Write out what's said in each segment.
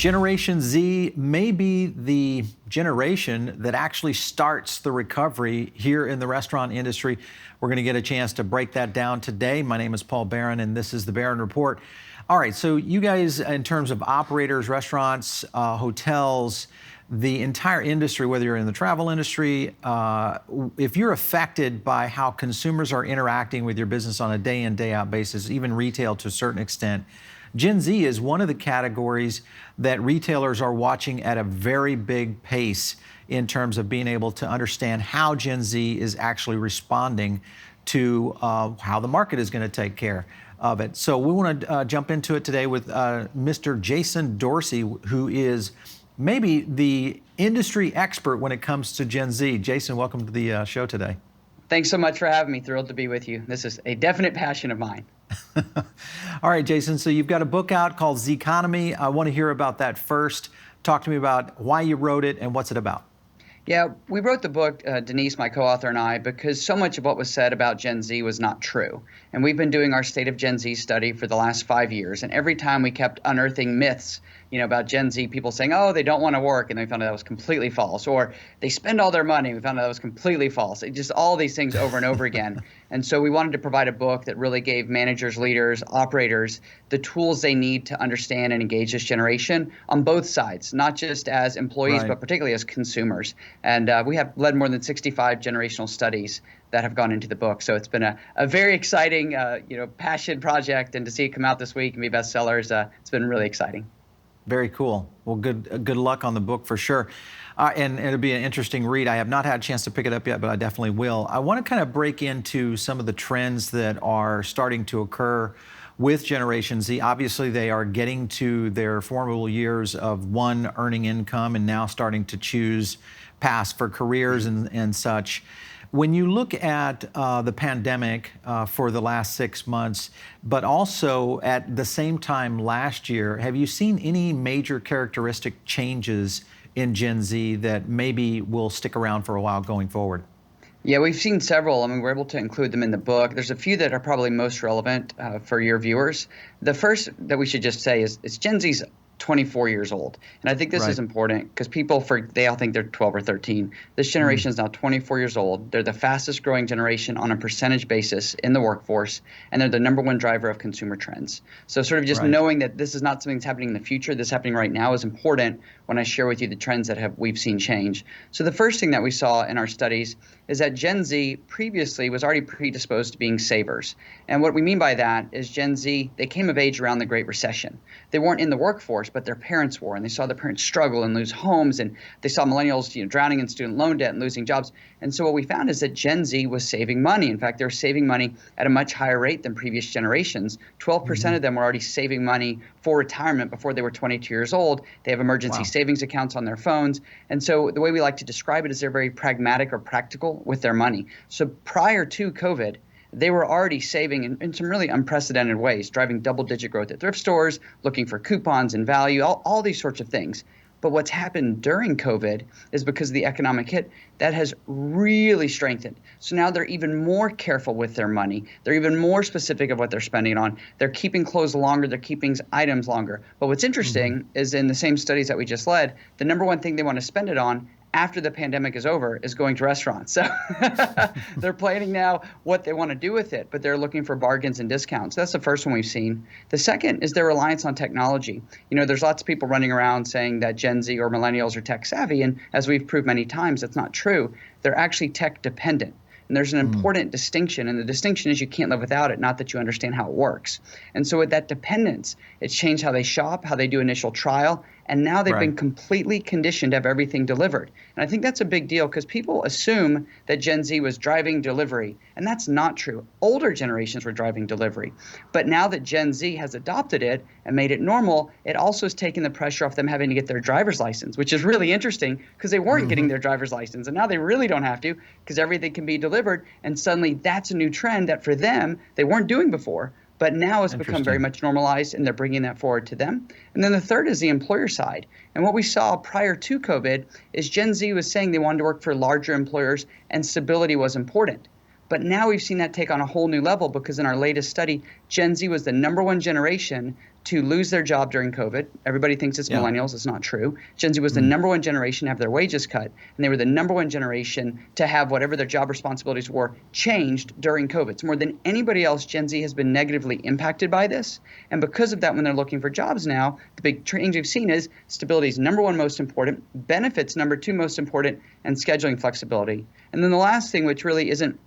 Generation Z may be the generation that actually starts the recovery here in the restaurant industry. We're going to get a chance to break that down today. My name is Paul Barron, and this is the Barron Report. All right, so you guys, in terms of operators, restaurants, hotels, the entire industry, whether you're in the travel industry, if you're affected by how consumers are interacting with your business on a day in, day out basis, even retail to a certain extent, Gen Z is one of the categories that retailers are watching at a very big pace in terms of being able to understand how Gen Z is actually responding to how the market is going to take care of it. So we want to jump into it today with Mr. Jason Dorsey, who is maybe the industry expert when it comes to Gen Z. Jason, welcome to the show today. Thanks so much for having me. Thrilled to be with you. This is a definite passion of mine. All right, Jason, so you've got a book out called Zconomy. I want to hear about that first. Talk to me about why you wrote it and what's it about. Yeah, we wrote the book, Denise, my co-author, and I, because so much of what was said about Gen Z was not true. And we've been doing our State of Gen Z study for the last 5 years. And every time we kept unearthing myths, about Gen Z, people saying, oh, they don't want to work, and we found out that was completely false. Or they spend all their money, and we found out that was completely false. Just all these things over and over again. And so we wanted to provide a book that really gave managers, leaders, operators the tools they need to understand and engage this generation on both sides, not just as employees, but particularly as consumers. And we have led more than 65 generational studies that have gone into the book. So it's been a very exciting, passion project, and to see it come out this week and be bestsellers, it's been really exciting. Very cool. Well, good luck on the book for sure. And it'll be an interesting read. I have not had a chance to pick it up yet, but I definitely will. I want to kind of break into some of the trends that are starting to occur with Generation Z. Obviously, they are getting to their formidable years of earning income and now starting to choose paths for careers and such. When you look at the pandemic for the last 6 months, but also at the same time last year, have you seen any major characteristic changes in Gen Z that maybe will stick around for a while going forward? Yeah, we've seen several. We're able to include them in the book. There's a few that are probably most relevant for your viewers. The first that we should just say is Gen Z's 24 years old. And I think this is important because they all think they're 12 or 13. This generation is now 24 years old. They're the fastest growing generation on a percentage basis in the workforce, and they're the number one driver of consumer trends. So sort of just knowing that this is not something that's happening in the future, this is happening right now is important when I share with you the trends that we've seen change. So the first thing that we saw in our studies is that Gen Z previously was already predisposed to being savers. And what we mean by that is Gen Z, they came of age around the Great Recession. They weren't in the workforce, but their parents were, and they saw their parents struggle and lose homes, and they saw millennials drowning in student loan debt and losing jobs. And so what we found is that Gen Z was saving money. In fact, they were saving money at a much higher rate than previous generations. 12% of them were already saving money for retirement before they were 22 years old. They have emergency savings accounts on their phones. And so the way we like to describe it is they're very pragmatic or practical with their money. So prior to COVID, they were already saving in some really unprecedented ways, driving double-digit growth at thrift stores, looking for coupons and value, all these sorts of things. But what's happened during COVID is because of the economic hit, that has really strengthened. So now they're even more careful with their money. They're even more specific of what they're spending on. They're keeping clothes longer. They're keeping items longer. But what's interesting is in the same studies that we just led, the number one thing they want to spend it on after the pandemic is over is going to restaurants. So they're planning now what they want to do with it, but they're looking for bargains and discounts. That's the first one we've seen. The second is their reliance on technology. There's lots of people running around saying that Gen Z or millennials are tech savvy, and as we've proved many times, that's not true. They're actually tech dependent. And there's an important distinction, and the distinction is you can't live without it, not that you understand how it works. And so with that dependence, it's changed how they shop, how they do initial trial, and now they've been completely conditioned to have everything delivered. And I think that's a big deal because people assume that Gen Z was driving delivery, and that's not true. Older generations were driving delivery. But now that Gen Z has adopted it and made it normal, it also has taken the pressure off them having to get their driver's license, which is really interesting because they weren't getting their driver's license. And now they really don't have to because everything can be delivered. And suddenly that's a new trend that for them, they weren't doing before. But now it's become very much normalized, and they're bringing that forward to them. And then the third is the employer side. And what we saw prior to COVID is Gen Z was saying they wanted to work for larger employers and stability was important. But now we've seen that take on a whole new level because in our latest study, Gen Z was the number one generation to lose their job during COVID. Everybody thinks it's millennials. It's not true. Gen Z was the number one generation to have their wages cut, and they were the number one generation to have whatever their job responsibilities were changed during COVID. So more than anybody else, Gen Z has been negatively impacted by this. And because of that, when they're looking for jobs now, the big change we've seen is stability is number one most important, benefits number two most important, and scheduling flexibility. And then the last thing, which really isn't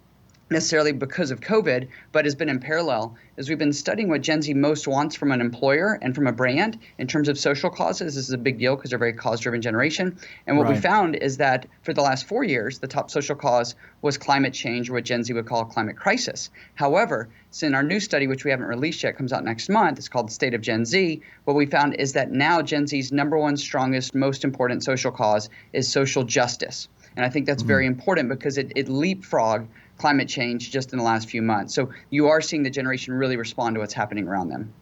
necessarily because of COVID, but has been in parallel, is we've been studying what Gen Z most wants from an employer and from a brand in terms of social causes. This is a big deal because they're a very cause-driven generation. And what we found is that for the last 4 years, the top social cause was climate change, or what Gen Z would call a climate crisis. However, so in our new study, which we haven't released yet, comes out next month, it's called The State of Gen Z, what we found is that now Gen Z's number one, strongest, most important social cause is social justice. And I think that's very important because it leapfrogged climate change just in the last few months. So you are seeing the generation really respond to what's happening around them.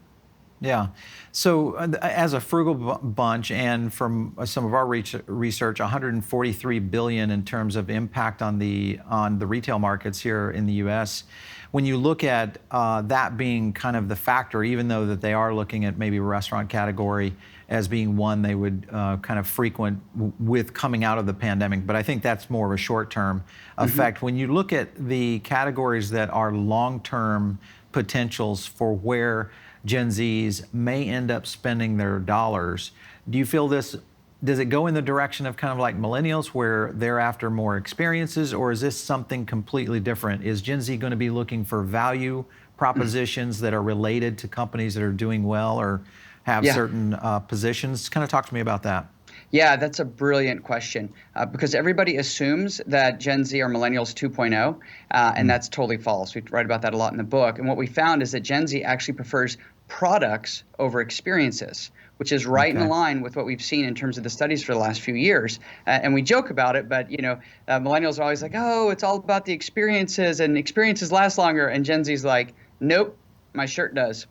Yeah. So as a frugal bunch, and from some of our research, 143 billion in terms of impact on the retail markets here in the U.S. When you look at that being kind of the factor, even though that they are looking at maybe restaurant category as being one they would kind of frequent with coming out of the pandemic, but I think that's more of a short-term effect. When you look at the categories that are long-term potentials for where Gen Zs may end up spending their dollars, do you feel does it go in the direction of kind of like millennials where they're after more experiences, or is this something completely different? Is Gen Z going to be looking for value propositions that are related to companies that are doing well or have certain positions? Kind of talk to me about that. Yeah, that's a brilliant question because everybody assumes that Gen Z are millennials 2.0, and that's totally false. We write about that a lot in the book. And what we found is that Gen Z actually prefers products over experiences, which is right in line with what we've seen in terms of the studies for the last few years. And we joke about it, but millennials are always like, oh, it's all about the experiences and experiences last longer. And Gen Z's like, nope, my shirt does.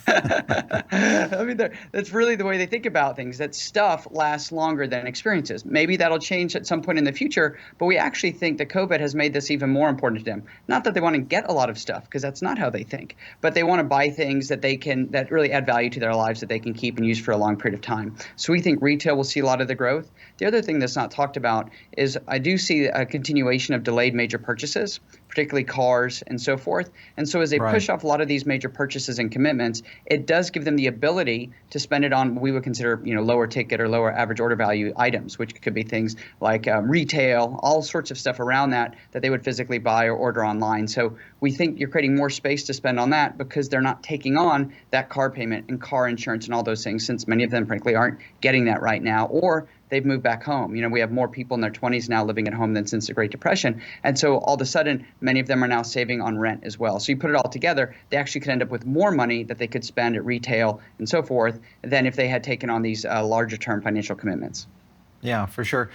I mean, that's really the way they think about things, that stuff lasts longer than experiences. Maybe that'll change at some point in the future, but we actually think that COVID has made this even more important to them. Not that they want to get a lot of stuff, because that's not how they think, but they want to buy things that that really add value to their lives that they can keep and use for a long period of time. So we think retail will see a lot of the growth. The other thing that's not talked about is I do see a continuation of delayed major purchases, particularly cars and so forth. And so as they push off a lot of these major purchases and commitments, it does give them the ability to spend it on what we would consider, lower ticket or lower average order value items, which could be things like retail, all sorts of stuff around that they would physically buy or order online. So we think you're creating more space to spend on that because they're not taking on that car payment and car insurance and all those things, since many of them, frankly, aren't getting that right now, or they've moved back home. We have more people in their 20s now living at home than since the Great Depression. And so all of a sudden, many of them are now saving on rent as well. So you put it all together, they actually could end up with more money that they could spend at retail and so forth than if they had taken on these larger term financial commitments. Yeah, for sure.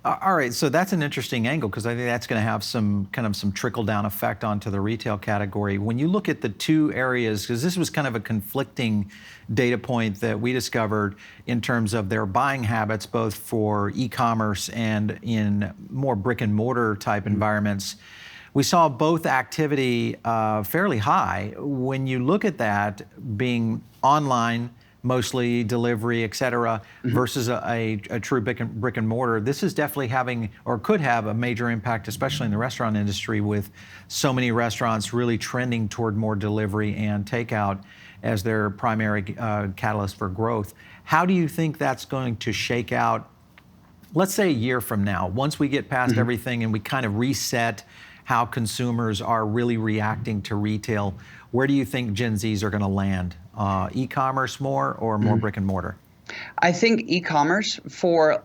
All right, so that's an interesting angle because I think that's going to have some trickle-down effect onto the retail category. When you look at the two areas, because this was kind of a conflicting data point that we discovered in terms of their buying habits, both for e-commerce and in more brick-and-mortar type environments, we saw both activity fairly high. When you look at that being online, mostly delivery, et cetera, versus a true brick and mortar, this is definitely having, or could have, a major impact, especially in the restaurant industry, with so many restaurants really trending toward more delivery and takeout as their primary catalyst for growth. How do you think that's going to shake out, let's say a year from now, once we get past everything and we kind of reset how consumers are really reacting to retail? Where do you think Gen Zs are going to land? E-commerce more or more brick and mortar? I think e-commerce for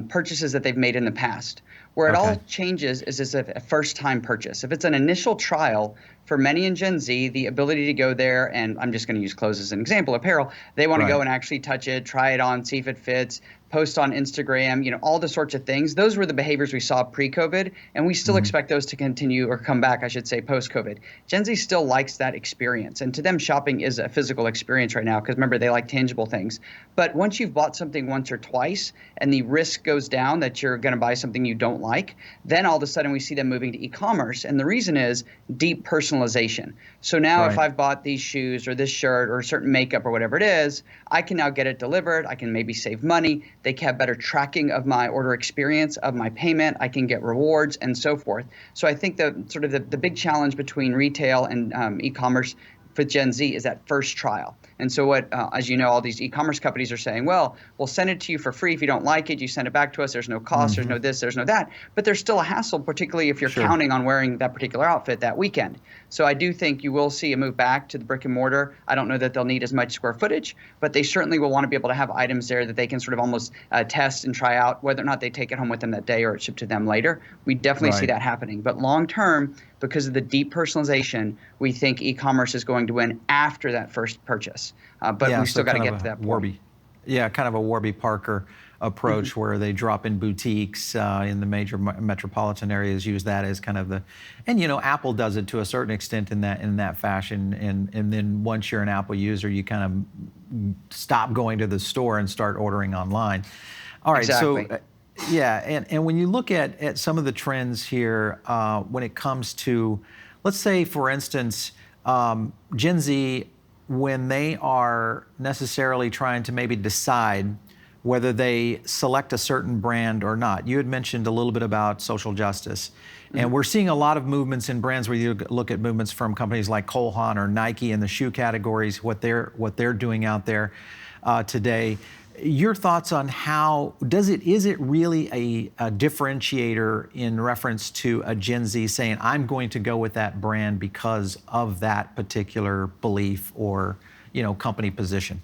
purchases that they've made in the past. Where it all changes is a first-time purchase. If it's an initial trial, for many in Gen Z, the ability to go there, and I'm just going to use clothes as an example, apparel, they want to go and actually touch it, try it on, see if it fits. post on Instagram, all the sorts of things. Those were the behaviors we saw pre-COVID, and we still expect those to continue or come back, I should say, post-COVID. Gen Z still likes that experience, and to them, shopping is a physical experience right now because remember, they like tangible things. But once you've bought something once or twice and the risk goes down that you're going to buy something you don't like, then all of a sudden we see them moving to e-commerce, and the reason is deep personalization. So now if I've bought these shoes or this shirt or certain makeup or whatever it is, I can now get it delivered. I can maybe save money. They can have better tracking of my order experience, of my payment. I can get rewards and so forth. So I think the big challenge between retail and e-commerce for Gen Z is that first trial. And so what, as you know, all these e-commerce companies are saying, well, we'll send it to you for free. If you don't like it, you send it back to us. There's no cost. There's no this. There's no that. But there's still a hassle, particularly if you're counting on wearing that particular outfit that weekend. So I do think you will see a move back to the brick and mortar. I don't know that they'll need as much square footage, but they certainly will want to be able to have items there that they can sort of almost test and try out whether or not they take it home with them that day or it's shipped to them later. We definitely see that happening. But long term, because of the deep personalization, we think e-commerce is going to win after that first purchase. But we still got to get to that point. Kind of a Warby Parker approach where they drop in boutiques in the major metropolitan areas, use that as kind of and Apple does it to a certain extent in that fashion, and then once you're an Apple user, you kind of stop going to the store and start ordering online. All right, exactly. So and when you look at some of the trends here when it comes to, let's say for instance, Gen Z, when they are necessarily trying to maybe decide whether they select a certain brand or not. You had mentioned a little bit about social justice. And we're seeing a lot of movements in brands where you look at movements from companies like Cole Haan or Nike in the shoe categories, what they're doing out there today. Your thoughts on is it really a differentiator in reference to a Gen Z saying, I'm going to go with that brand because of that particular belief or, company position?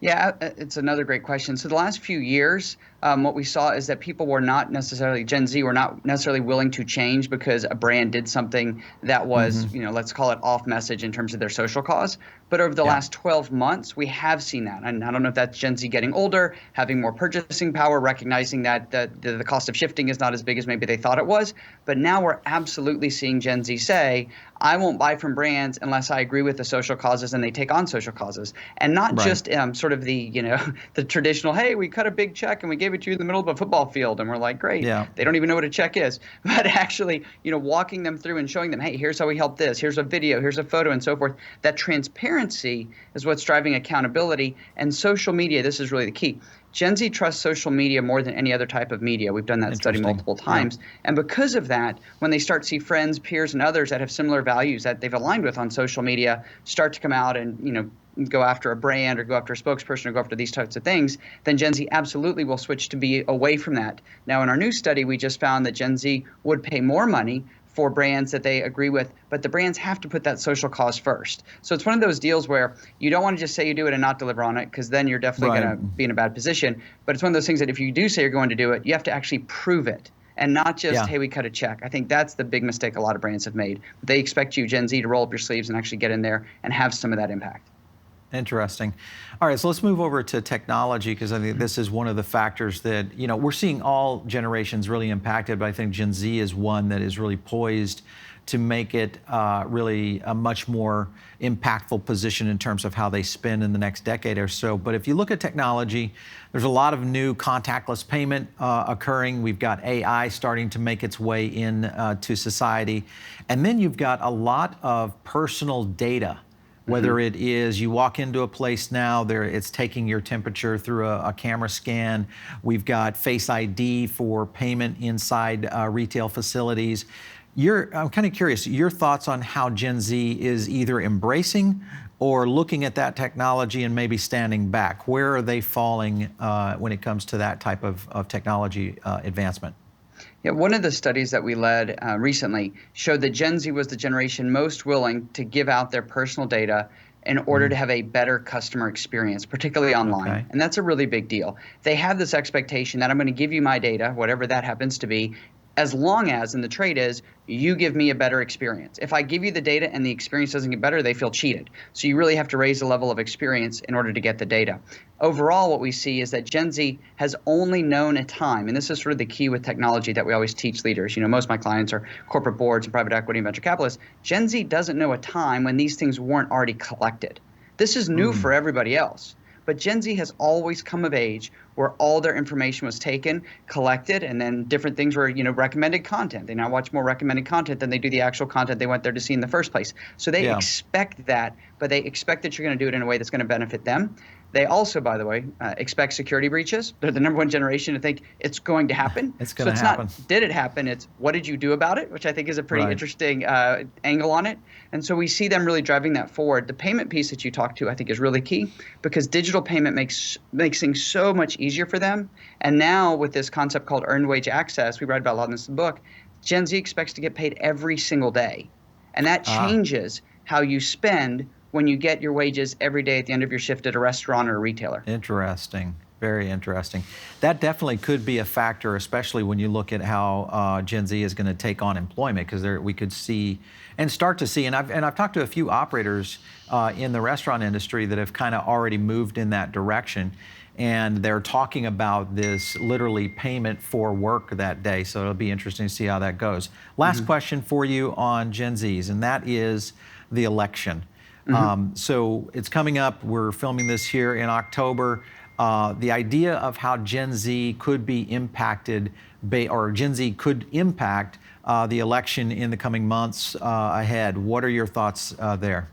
Yeah, it's another great question. So the last few years, what we saw is that people were not necessarily, Gen Z were not necessarily willing to change because a brand did something that was, let's call it off message in terms of their social cause. But over the last 12 months, we have seen that. And I don't know if that's Gen Z getting older, having more purchasing power, recognizing that the cost of shifting is not as big as maybe they thought it was. But now we're absolutely seeing Gen Z say, I won't buy from brands unless I agree with the social causes and they take on social causes. And not just sort of the, the traditional, hey, we cut a big check and we gave it to you in the middle of a football field. And we're like, great. They don't even know what a check is. But actually, walking them through and showing them, hey, here's how we help this. Here's a video. Here's a photo and so forth. That transparency is what's driving accountability. And social media, this is really the key. Gen Z trusts social media more than any other type of media. We've done that study multiple times. And because of that, when they start to see friends, peers, and others that have similar values that they've aligned with on social media start to come out and, go after a brand or go after a spokesperson or go after these types of things, then Gen Z absolutely will switch to be away from that. Now, in our new study, we just found that Gen Z would pay more money for brands that they agree with, but the brands have to put that social cause first. So it's one of those deals where you don't want to just say you do it and not deliver on it, because then you're definitely going to be in a bad position. But it's one of those things that if you do say you're going to do it, you have to actually prove it and not just, hey, we cut a check. I think that's the big mistake a lot of brands have made. They expect you, Gen Z, to roll up your sleeves and actually get in there and have some of that impact. Interesting. All right, so let's move over to technology, because I think this is one of the factors that, we're seeing all generations really impacted, but I think Gen Z is one that is really poised to make it really a much more impactful position in terms of how they spend in the next decade or so. But if you look at technology, there's a lot of new contactless payment occurring. We've got AI starting to make its way in to society. And then you've got a lot of personal data. Whether it is you walk into a place now, it's taking your temperature through a camera scan. We've got Face ID for payment inside retail facilities. I'm kind of curious, your thoughts on how Gen Z is either embracing or looking at that technology and maybe standing back. Where are they falling when it comes to that type of technology advancement? Yeah, one of the studies that we led recently showed that Gen Z was the generation most willing to give out their personal data in order to have a better customer experience, particularly online. Okay. And that's a really big deal. They have this expectation that I'm going to give you my data, whatever that happens to be, as long as, and the trade is, you give me a better experience. If I give you the data and the experience doesn't get better, they feel cheated. So you really have to raise the level of experience in order to get the data. Overall, what we see is that Gen Z has only known a time, and this is sort of the key with technology that we always teach leaders. Most of my clients are corporate boards and private equity and venture capitalists. Gen Z doesn't know a time when these things weren't already collected. This is new for everybody else. But Gen Z has always come of age where all their information was taken, collected, and then different things were, recommended content. They now watch more recommended content than they do the actual content they went there to see in the first place. So they expect that, but they expect that you're going to do it in a way that's going to benefit them. They also, by the way, expect security breaches. They're the number one generation to think it's going to happen. It's going to happen. Not, did it happen? It's, what did you do about it? Which I think is a pretty interesting angle on it. And so we see them really driving that forward. The payment piece that you talked to, I think, is really key because digital payment makes things so much easier for them. And now with this concept called earned wage access, we write about a lot in this book, Gen Z expects to get paid every single day. And that changes how you spend when you get your wages every day at the end of your shift at a restaurant or a retailer. Interesting. Very interesting. That definitely could be a factor, especially when you look at how Gen Z is going to take on employment, because we could see and start to see, and I've talked to a few operators in the restaurant industry that have kind of already moved in that direction, and they're talking about this literally payment for work that day. So it'll be interesting to see how that goes. Last question for you on Gen Zs, and that is the election. So it's coming up. We're filming this here in October. The idea of how Gen Z could be impacted, or Gen Z could impact the election in the coming months ahead. What are your thoughts there?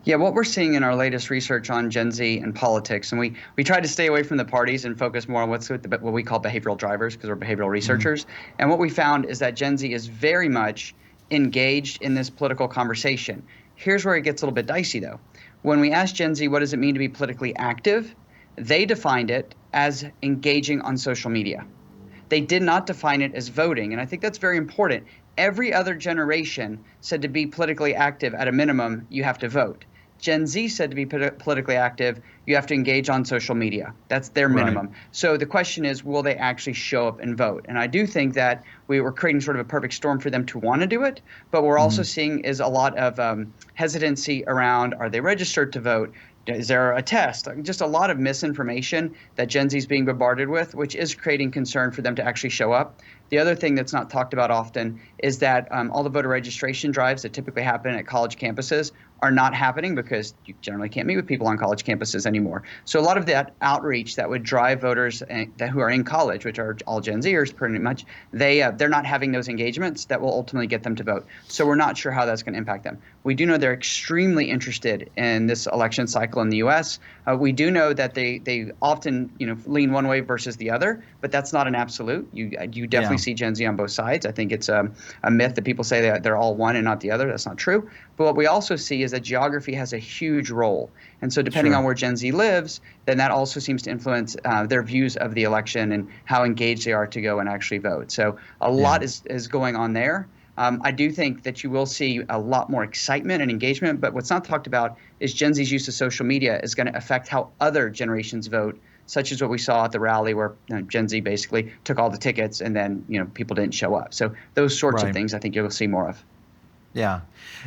Yeah, what we're seeing in our latest research on Gen Z and politics, and we tried to stay away from the parties and focus more on what we call behavioral drivers, because we're behavioral researchers. And what we found is that Gen Z is very much engaged in this political conversation. Here's where it gets a little bit dicey, though. When we asked Gen Z, what does it mean to be politically active? They defined it as engaging on social media. They did not define it as voting, and I think that's very important. Every other generation said to be politically active, at a minimum, you have to vote. Gen Z said to be politically active, you have to engage on social media. That's their minimum. Right. So the question is, will they actually show up and vote? And I do think that we were creating sort of a perfect storm for them to want to do it, but we're also seeing is a lot of hesitancy around, are they registered to vote? Is there a test? Just a lot of misinformation that Gen Z is being bombarded with, which is creating concern for them to actually show up. The other thing that's not talked about often is that all the voter registration drives that typically happen at college campuses are not happening because you generally can't meet with people on college campuses anymore. So a lot of that outreach that would drive voters who are in college, which are all Gen Zers pretty much, they're not having those engagements that will ultimately get them to vote. So we're not sure how that's going to impact them. We do know they're extremely interested in this election cycle in the U.S. We do know that they often lean one way versus the other, but that's not an absolute. You definitely see Gen Z on both sides. I think it's a myth that people say that they're all one and not the other. That's not true. But what we also see is that geography has a huge role. And so depending on where Gen Z lives, then that also seems to influence their views of the election and how engaged they are to go and actually vote. So a lot is going on there. I do think that you will see a lot more excitement and engagement, but what's not talked about is Gen Z's use of social media is going to affect how other generations vote, such as what we saw at the rally where Gen Z basically took all the tickets and then people didn't show up. So those sorts of things I think you'll see more of. Yeah,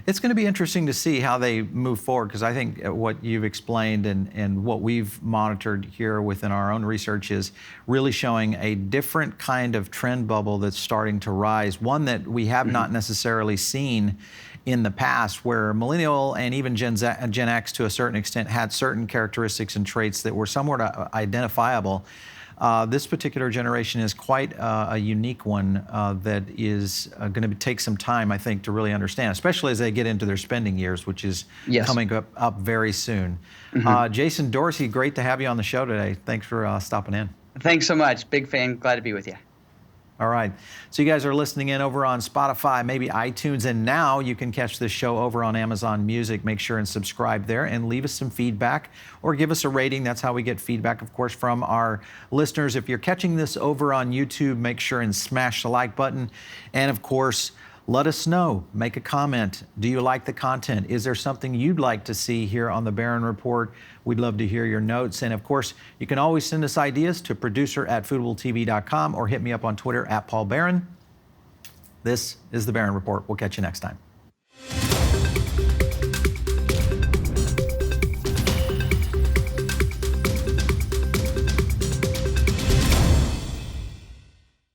it's going to be interesting to see how they move forward, because I think what you've explained and what we've monitored here within our own research is really showing a different kind of trend bubble that's starting to rise, one that we have not necessarily seen in the past, where millennial and even Gen X to a certain extent had certain characteristics and traits that were somewhat identifiable. This particular generation is quite a unique one that is going to take some time, I think, to really understand, especially as they get into their spending years, which is coming up very soon. Jason Dorsey, great to have you on the show today. Thanks for stopping in. Thanks so much. Big fan. Glad to be with you. All right. So you guys are listening in over on Spotify, maybe iTunes, and now you can catch this show over on Amazon Music. Make sure and subscribe there and leave us some feedback or give us a rating. That's how we get feedback, of course, from our listeners. If you're catching this over on YouTube, make sure and smash the like button. And of course, let us know. Make a comment. Do you like the content? Is there something you'd like to see here on the Barron Report? We'd love to hear your notes. And of course, you can always send us ideas to producer@foodabletv.com or hit me up on Twitter @PaulBarron. This is the Barron Report. We'll catch you next time.